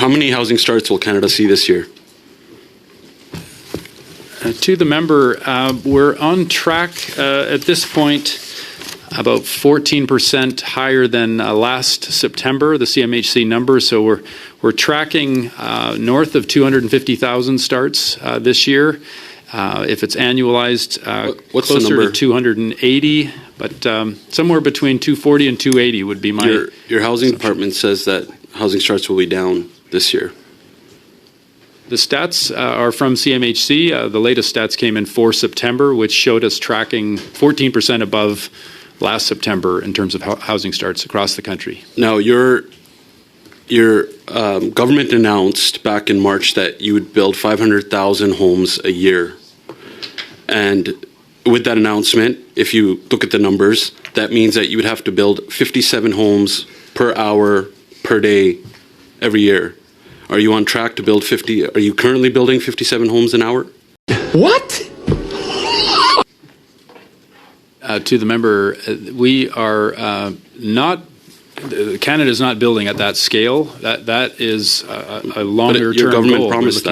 How many housing starts will Canada see this year? To the member, we're on track at this point, about 14% higher than last September, the CMHC number. So we're tracking north of 250,000 starts this year. If it's annualized, what's closer the number? to 280, but somewhere between 240 and 280 would be my. Your housing department says that housing starts will be down this year. The stats are from CMHC. The latest stats came in for September, which showed us tracking 14% above last September in terms of housing starts across the country. Now, your government announced back in March that you would build 500,000 homes a year. And with that announcement, if you look at the numbers, that means that you would have to build 57 homes per hour, per day, every year. Are you on track to build 50? Are you currently building 57 homes an hour? What? To the member, we are not. Canada is not building at that scale. That is a longer term government goal. promised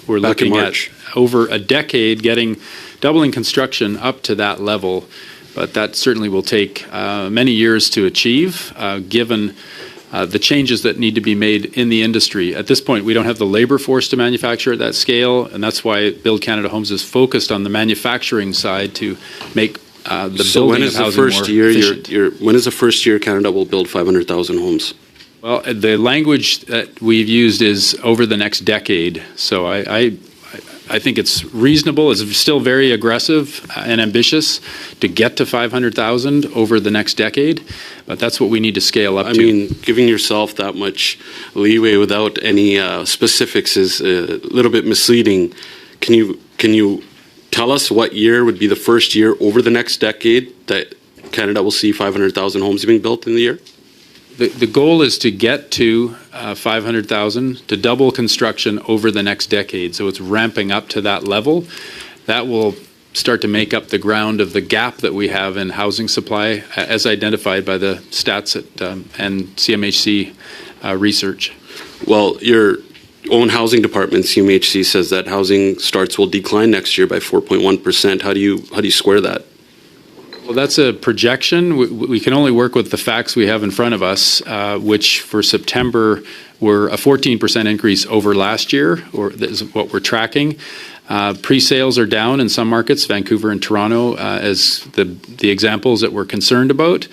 We're looking at over a decade, doubling construction up to that level. But that certainly will take many years to achieve, given the changes that need to be made in the industry. At this point, we don't have the labor force to manufacture at that scale, and that's why Build Canada Homes is focused on the manufacturing side to make the building of housing more efficient. When is the first year Canada will build 500,000 homes? Well, the language that we've used is over the next decade. So I think it's reasonable. It's still very aggressive and ambitious to get to 500,000 over the next decade, but that's what we need to scale up to. I mean, giving yourself that much leeway without any specifics is a little bit misleading. Can you tell us what year would be the first year over the next decade that Canada will see 500,000 homes being built in the year? The goal is to get to 500,000, to double construction over the next decade. So it's ramping up to that level. That will start to make up the ground of the gap that we have in housing supply, as identified by the stats and CMHC research. Well, your own housing department, CMHC, says that housing starts will decline next year by 4.1%. How do you square that? Well, that's a projection. We can only work with the facts we have in front of us, which for September were a 14% increase over last year, or that is what we're tracking. Pre-sales are down in some markets, Vancouver and Toronto, as the examples that we're concerned about.